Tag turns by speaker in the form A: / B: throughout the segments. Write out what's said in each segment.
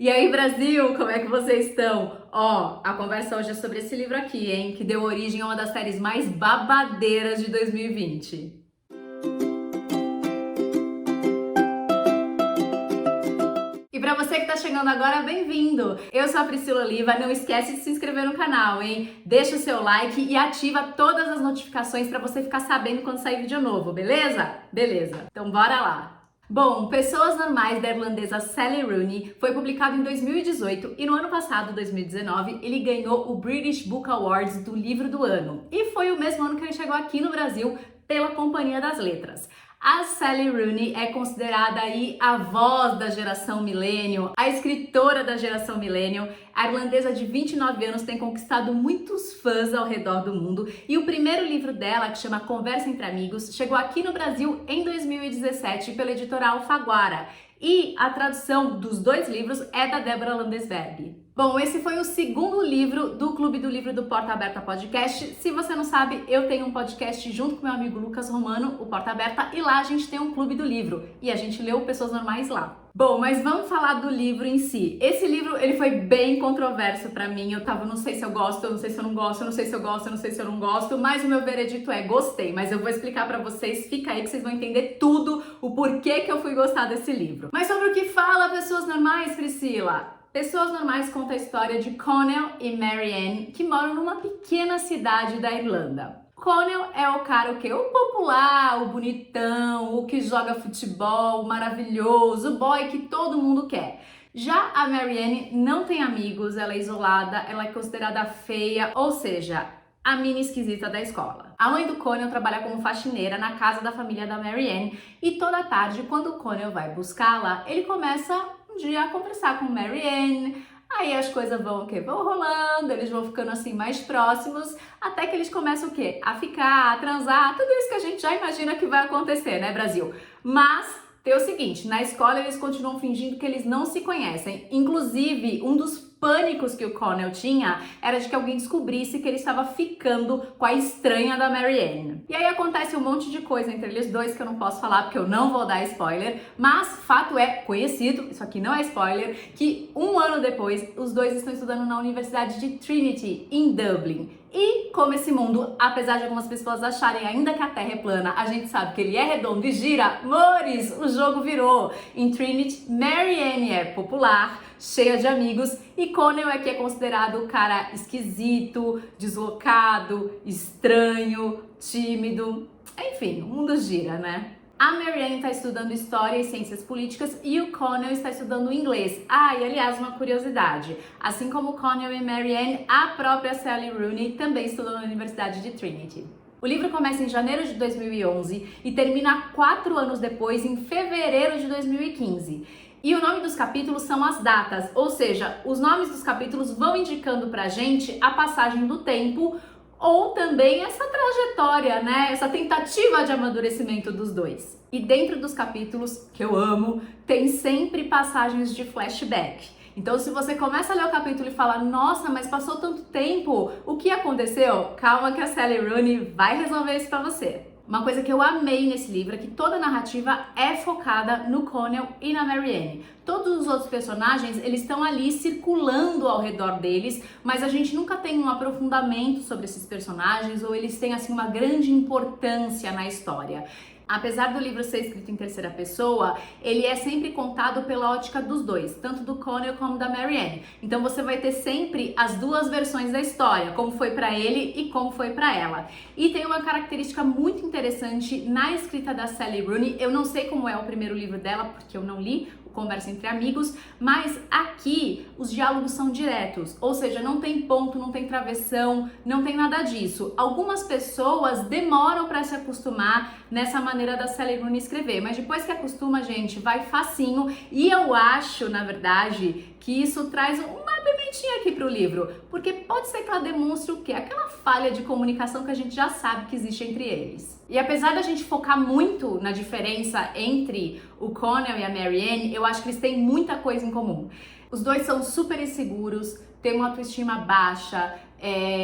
A: E aí, Brasil, como é que vocês estão? Ó, a conversa hoje é sobre esse livro aqui, hein? Que deu origem a uma das séries mais babadeiras de 2020. E pra você que tá chegando agora, bem-vindo! Eu sou a Priscila Oliva, não esquece de se inscrever no canal, hein? Deixa o seu like e ativa todas as notificações pra você ficar sabendo quando sair vídeo novo, beleza? Beleza, então bora lá! Bom, Pessoas Normais, da irlandesa Sally Rooney, foi publicado em 2018 e no ano passado, 2019, ele ganhou o British Book Awards do livro do ano. E foi o mesmo ano que ele chegou aqui no Brasil pela Companhia das Letras. A Sally Rooney é considerada aí a voz da geração millennial, a escritora da geração millennial. A irlandesa de 29 anos tem conquistado muitos fãs ao redor do mundo e o primeiro livro dela, que chama Conversa entre Amigos, chegou aqui no Brasil em 2017 pela editora Alfaguara. E a tradução dos dois livros é da Débora Landesberg. Bom, esse foi o segundo livro do Clube do Livro do Porta Aberta Podcast. Se você não sabe, eu tenho um podcast junto com meu amigo Lucas Romano, o Porta Aberta, e lá a gente tem um Clube do Livro. E a gente leu Pessoas Normais lá. Bom, mas vamos falar do livro em si. Esse livro, ele foi bem controverso pra mim. Eu não sei se eu gosto, eu não sei se eu não gosto, eu não sei se eu gosto, eu não sei se eu não gosto, mas o meu veredito é gostei. Mas eu vou explicar pra vocês, fica aí que vocês vão entender tudo, o porquê que eu fui gostar desse livro. Mas sobre o que fala Pessoas Normais, Priscila? Pessoas Normais conta a história de Connell e Marianne, que moram numa pequena cidade da Irlanda. Connell é o cara o popular, o bonitão, o que joga futebol, o maravilhoso, o boy que todo mundo quer. Já a Marianne não tem amigos, ela é isolada, ela é considerada feia, ou seja, a mina esquisita da escola. A mãe do Connell trabalha como faxineira na casa da família da Marianne e toda tarde, quando o Connell vai buscá-la, ele começa um dia a conversar com Marianne. Aí as coisas vão rolando, eles vão ficando assim mais próximos, até que eles começam o quê? A ficar, a transar, tudo isso que a gente já imagina que vai acontecer, né, Brasil? Mas tem o seguinte, na escola eles continuam fingindo que eles não se conhecem. Inclusive, um dos pânicos que o Connell tinha era de que alguém descobrisse que ele estava ficando com a estranha da Marianne. E aí acontece um monte de coisa entre eles dois que eu não posso falar porque eu não vou dar spoiler, mas fato é conhecido, isso aqui não é spoiler, que um ano depois os dois estão estudando na Universidade de Trinity, em Dublin. E como esse mundo, apesar de algumas pessoas acharem ainda que a Terra é plana, a gente sabe que ele é redondo e gira, amores, o jogo virou. Em Trinity, Marianne é popular, cheia de amigos, e Connell é que é considerado o cara esquisito, deslocado, estranho, tímido. Enfim, o mundo gira, né? A Marianne está estudando História e Ciências Políticas e o Connell está estudando Inglês. Ah, e aliás, uma curiosidade. Assim como Connell e Marianne, a própria Sally Rooney também estudou na Universidade de Trinity. O livro começa em janeiro de 2011 e termina 4 anos depois, em fevereiro de 2015. E o nome dos capítulos são as datas, ou seja, os nomes dos capítulos vão indicando pra gente a passagem do tempo ou também essa trajetória, né? Essa tentativa de amadurecimento dos dois. E dentro dos capítulos, que eu amo, tem sempre passagens de flashback. Então, se você começa a ler o capítulo e fala, nossa, mas passou tanto tempo, o que aconteceu? Calma que a Sally Rooney vai resolver isso pra você. Uma coisa que eu amei nesse livro é que toda a narrativa é focada no Connell e na Marianne. Todos os outros personagens, eles estão ali circulando ao redor deles, mas a gente nunca tem um aprofundamento sobre esses personagens ou eles têm assim uma grande importância na história. Apesar do livro ser escrito em terceira pessoa, ele é sempre contado pela ótica dos dois, tanto do Connell como da Marianne. Então você vai ter sempre as duas versões da história, como foi pra ele e como foi pra ela. E tem uma característica muito interessante na escrita da Sally Rooney. Eu não sei como é o primeiro livro dela, porque eu não li, Conversa entre Amigos, mas aqui os diálogos são diretos, ou seja, não tem ponto, não tem travessão, não tem nada disso. Algumas pessoas demoram para se acostumar nessa maneira da Sally Rooney escrever, mas depois que acostuma, gente, vai facinho, e eu acho, na verdade, que isso traz uma pimentinha aqui pro livro, porque pode ser que ela demonstre o quê? Aquela falha de comunicação que a gente já sabe que existe entre eles. E apesar da gente focar muito na diferença entre o Connell e a Marianne, eu acho que eles têm muita coisa em comum. Os dois são super inseguros, têm uma autoestima baixa,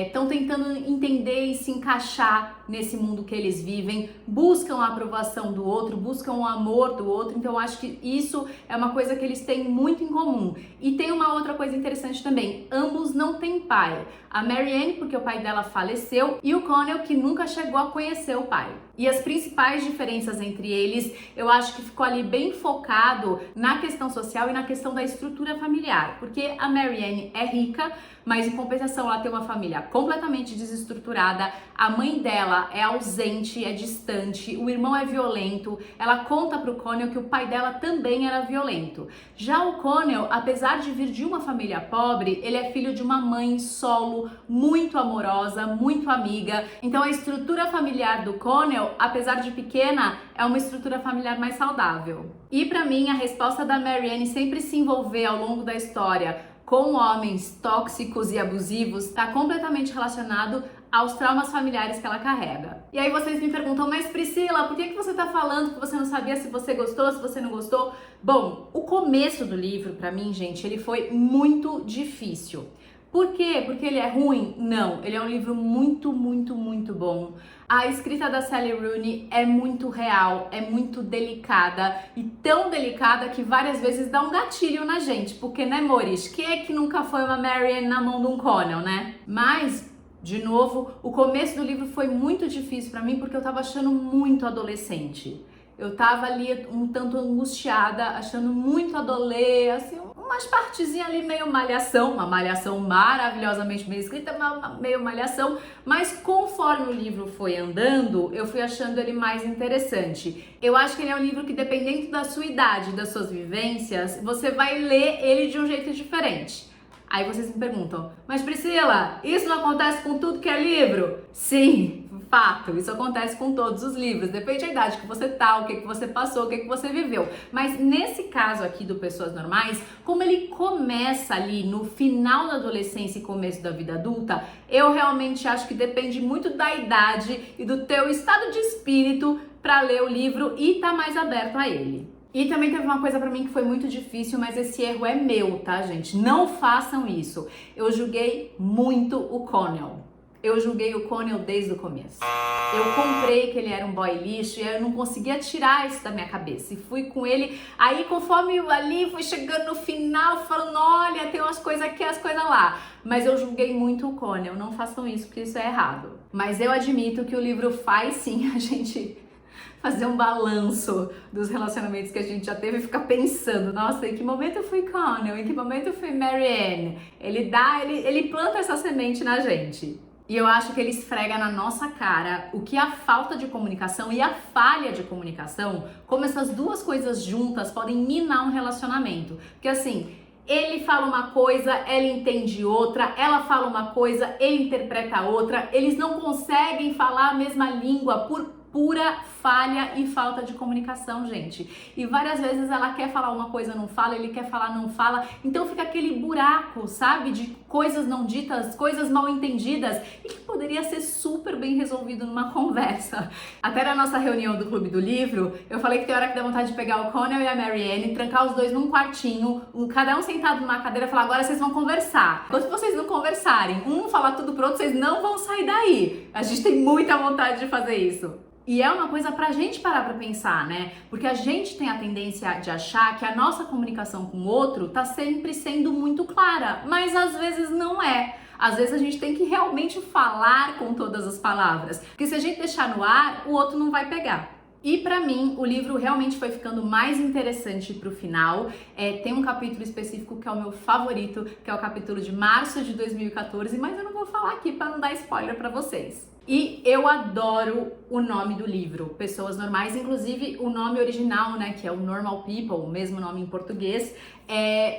A: estão tentando entender e se encaixar nesse mundo que eles vivem, buscam a aprovação do outro, buscam o amor do outro, então eu acho que isso é uma coisa que eles têm muito em comum. E tem tem uma outra coisa interessante também, ambos não têm pai. A Marianne, porque o pai dela faleceu, e o Connell, que nunca chegou a conhecer o pai. E as principais diferenças entre eles, eu acho que ficou ali bem focado na questão social e na questão da estrutura familiar, porque a Marianne é rica, mas em compensação ela tem uma família completamente desestruturada, a mãe dela é ausente, é distante, o irmão é violento, ela conta pro Connell que o pai dela também era violento. Já o Connell, apesar de vir de uma família pobre, ele é filho de uma mãe solo, muito amorosa, muito amiga, então a estrutura familiar do Connell, apesar de pequena, é uma estrutura familiar mais saudável. E pra mim, a resposta da Marianne sempre se envolver ao longo da história com homens tóxicos e abusivos está completamente relacionado aos traumas familiares que ela carrega. E aí vocês me perguntam, mas Priscila, por que você tá falando que você não sabia se você gostou, se você não gostou? Bom, o começo do livro, pra mim, gente, ele foi muito difícil. Por quê? Porque ele é ruim? Não, ele é um livro muito, muito, muito bom. A escrita da Sally Rooney é muito real, é muito delicada e tão delicada que várias vezes dá um gatilho na gente, porque, né, Moris? Quem é que nunca foi uma Marianne na mão de um Connell, né? Mas, de novo, o começo do livro foi muito difícil pra mim porque eu tava achando muito adolescente. Eu tava ali um tanto angustiada, achando muito adolê, assim, umas partezinhas ali meio malhação, uma malhação maravilhosamente bem escrita, meio malhação, mas conforme o livro foi andando, eu fui achando ele mais interessante. Eu acho que ele é um livro que, dependendo da sua idade, das suas vivências, você vai ler ele de um jeito diferente. Aí vocês me perguntam, mas Priscila, isso não acontece com tudo que é livro? Sim, fato, isso acontece com todos os livros, depende da idade que você tá, o que você passou, o que você viveu. Mas nesse caso aqui do Pessoas Normais, como ele começa ali no final da adolescência e começo da vida adulta, eu realmente acho que depende muito da idade e do teu estado de espírito para ler o livro e tá mais aberto a ele. E também teve uma coisa pra mim que foi muito difícil, mas esse erro é meu, tá, gente? Não façam isso. Eu julguei muito o Connell. Eu julguei o Connell desde o começo. Eu comprei que ele era um boy lixo e eu não conseguia tirar isso da minha cabeça. E fui com ele, aí conforme eu ali fui chegando no final, falando, olha, tem umas coisas aqui, as coisas lá. Mas eu julguei muito o Connell, não façam isso porque isso é errado. Mas eu admito que o livro faz sim a gente fazer um balanço dos relacionamentos que a gente já teve e ficar pensando, nossa, em que momento eu fui Connell, em que momento eu fui Marianne? Ele planta essa semente na gente. E eu acho que ele esfrega na nossa cara o que a falta de comunicação e a falha de comunicação, como essas duas coisas juntas podem minar um relacionamento. Porque assim, ele fala uma coisa, ela entende outra, ela fala uma coisa, ele interpreta outra, eles não conseguem falar a mesma língua por pura falha e falta de comunicação, gente. E várias vezes ela quer falar uma coisa, não fala, ele quer falar, não fala. Então fica aquele buraco, sabe? De coisas não ditas, coisas mal entendidas e que poderia ser super bem resolvido numa conversa. Até na nossa reunião do Clube do Livro, eu falei que tem hora que dá vontade de pegar o Connell e a Marianne, trancar os dois num quartinho, cada um sentado numa cadeira e falar, agora vocês vão conversar. Enquanto vocês não conversarem, um falar tudo pro outro, vocês não vão sair daí. A gente tem muita vontade de fazer isso. E é uma coisa pra gente parar pra pensar, né? Porque a gente tem a tendência de achar que a nossa comunicação com o outro tá sempre sendo muito clara, mas às vezes não é. Às vezes a gente tem que realmente falar com todas as palavras, porque se a gente deixar no ar, o outro não vai pegar. E pra mim, o livro realmente foi ficando mais interessante pro final. Tem um capítulo específico que é o meu favorito, que é o capítulo de março de 2014, mas eu não vou falar aqui pra não dar spoiler pra vocês. E eu adoro o nome do livro, Pessoas Normais, inclusive o nome original, né, que é o Normal People, o mesmo nome em português,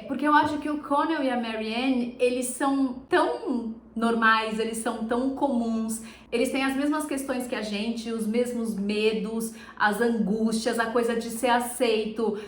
A: porque eu acho que o Connell e a Marianne, eles são tão normais, eles são tão comuns, eles têm as mesmas questões que a gente, os mesmos medos, as angústias, a coisa de ser aceito,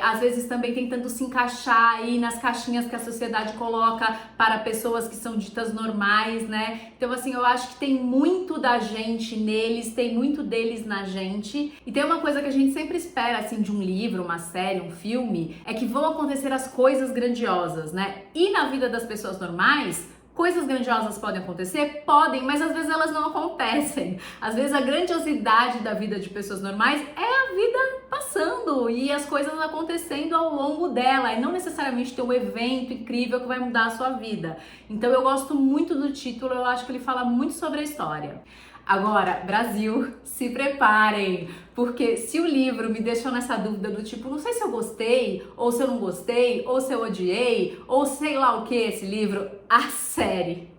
A: às vezes também tentando se encaixar aí nas caixinhas que a sociedade coloca para pessoas que são ditas normais, né? Então assim, eu acho que tem muito da gente neles, tem muito deles na gente, e tem uma coisa que a gente sempre espera assim de um livro, uma série, um filme, é que vão acontecer as coisas grandiosas, né? E na vida das pessoas normais Coisas grandiosas podem acontecer? Podem, mas às vezes elas não acontecem. Às vezes a grandiosidade da vida de pessoas normais é a vida passando e as coisas acontecendo ao longo dela, e não necessariamente ter um evento incrível que vai mudar a sua vida. Então eu gosto muito do título, eu acho que ele fala muito sobre a história. Agora, Brasil, se preparem, porque se o livro me deixou nessa dúvida do tipo, não sei se eu gostei, ou se eu não gostei, ou se eu odiei, ou sei lá o que esse livro, a série.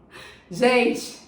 A: Gente,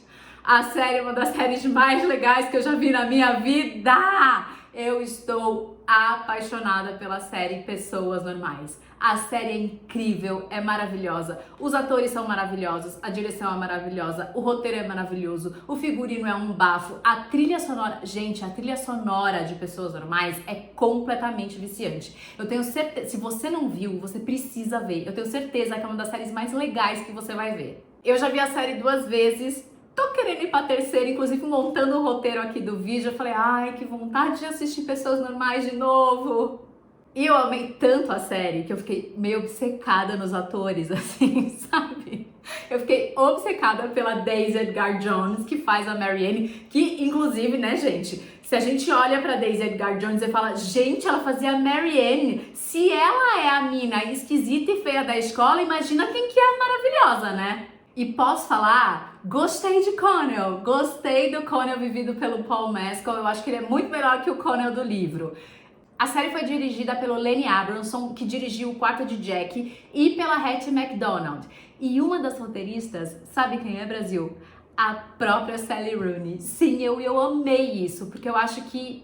A: a série é uma das séries mais legais que eu já vi na minha vida. Eu estou apaixonada pela série Pessoas Normais. A série é incrível, é maravilhosa. Os atores são maravilhosos, a direção é maravilhosa, o roteiro é maravilhoso, o figurino é um bafo, a trilha sonora... Gente, a trilha sonora de Pessoas Normais é completamente viciante. Eu tenho certeza... Se você não viu, você precisa ver. Eu tenho certeza que é uma das séries mais legais que você vai ver. Eu já vi a série 2 vezes. Tô querendo ir pra terceira, inclusive montando o roteiro aqui do vídeo. Eu falei, ai, que vontade de assistir Pessoas Normais de novo. E eu amei tanto a série que eu fiquei meio obcecada nos atores, assim, sabe? Eu fiquei obcecada pela Daisy Edgar Jones, que faz a Marianne, que inclusive, né, gente, se a gente olha pra Daisy Edgar Jones e fala, gente, ela fazia a Marianne, se ela é a mina esquisita e feia da escola, imagina quem que é maravilhosa, né? E posso falar, gostei de Connell, gostei do Connell vivido pelo Paul Mescal, eu acho que ele é muito melhor que o Connell do livro. A série foi dirigida pelo Lenny Abrahamson, que dirigiu O Quarto de Jack, e pela Hattie McDonald. E uma das roteiristas, sabe quem é, Brasil? A própria Sally Rooney. Sim, eu amei isso, porque eu acho que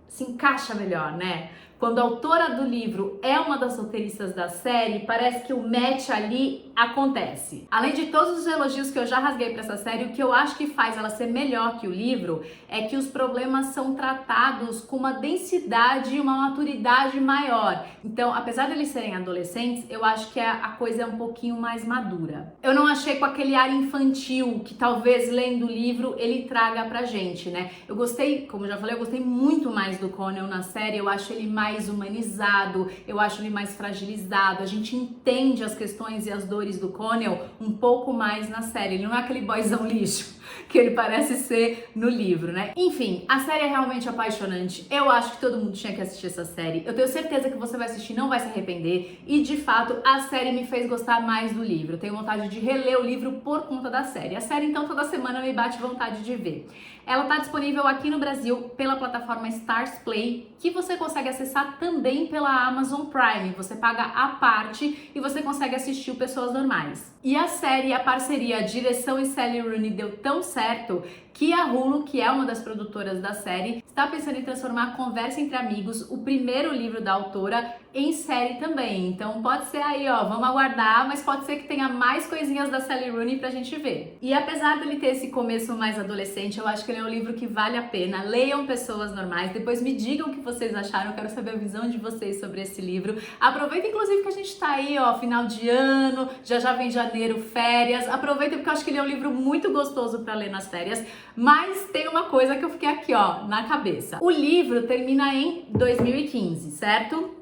A: se encaixa melhor, né? Quando a autora do livro é uma das roteiristas da série, parece que o match ali acontece. Além de todos os elogios que eu já rasguei pra essa série, o que eu acho que faz ela ser melhor que o livro é que os problemas são tratados com uma densidade e uma maturidade maior. Então, apesar de eles serem adolescentes, eu acho que a coisa é um pouquinho mais madura. Eu não achei com aquele ar infantil que talvez lendo o livro ele traga pra gente, né? Eu gostei, como eu já falei, eu gostei muito mais do Connell na série, eu acho ele mais humanizado, eu acho ele mais fragilizado, a gente entende as questões e as dores do Connell um pouco mais na série, ele não é aquele boyzão lixo que ele parece ser no livro, né? Enfim, a série é realmente apaixonante, eu acho que todo mundo tinha que assistir essa série, eu tenho certeza que você vai assistir e não vai se arrepender, e de fato a série me fez gostar mais do livro, eu tenho vontade de reler o livro por conta da série. A série então toda semana me bate vontade de ver. Ela tá disponível aqui no Brasil pela plataforma Stars Play, que você consegue acessar também pela Amazon Prime. Você paga à parte e você consegue assistir o Pessoas Normais. E a série, a parceria, a direção e Sally Rooney deu tão certo que a Hulu, que é uma das produtoras da série, está pensando em transformar Conversa Entre Amigos, o primeiro livro da autora, em série também. Então pode ser aí, ó, vamos aguardar, mas pode ser que tenha mais coisinhas da Sally Rooney pra gente ver. E apesar dele ter esse começo mais adolescente, eu acho que ele é um livro que vale a pena. Leiam Pessoas Normais, depois me digam o que vocês acharam, eu quero saber a visão de vocês sobre esse livro. Aproveita inclusive que a gente tá aí, ó, final de ano, já vem janeiro, férias. Aproveita porque eu acho que ele é um livro muito gostoso pra ler nas férias. Mas tem uma coisa que eu fiquei aqui, ó, na cabeça. O livro termina em 2015, certo?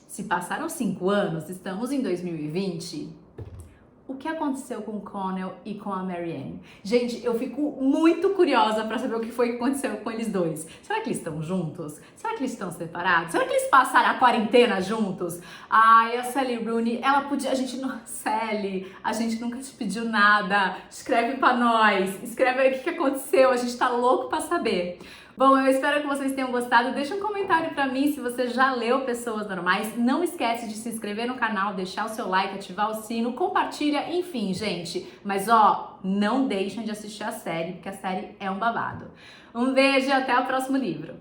A: Se passaram 5 anos, estamos em 2020. O que aconteceu com o Connell e com a Marianne? Gente, eu fico muito curiosa pra saber o que foi que aconteceu com eles dois. Será que eles estão juntos? Será que eles estão separados? Será que eles passaram a quarentena juntos? Ai, a Sally Rooney, ela podia... A gente não... Sally, a gente nunca te pediu nada. Escreve pra nós. Escreve aí o que aconteceu. A gente tá louco pra saber. Bom, eu espero que vocês tenham gostado. Deixa um comentário pra mim se você já leu Pessoas Normais. Não esquece de se inscrever no canal, deixar o seu like, ativar o sino, compartilha, enfim, gente. Mas ó, não deixem de assistir a série, porque a série é um babado. Um beijo e até o próximo livro.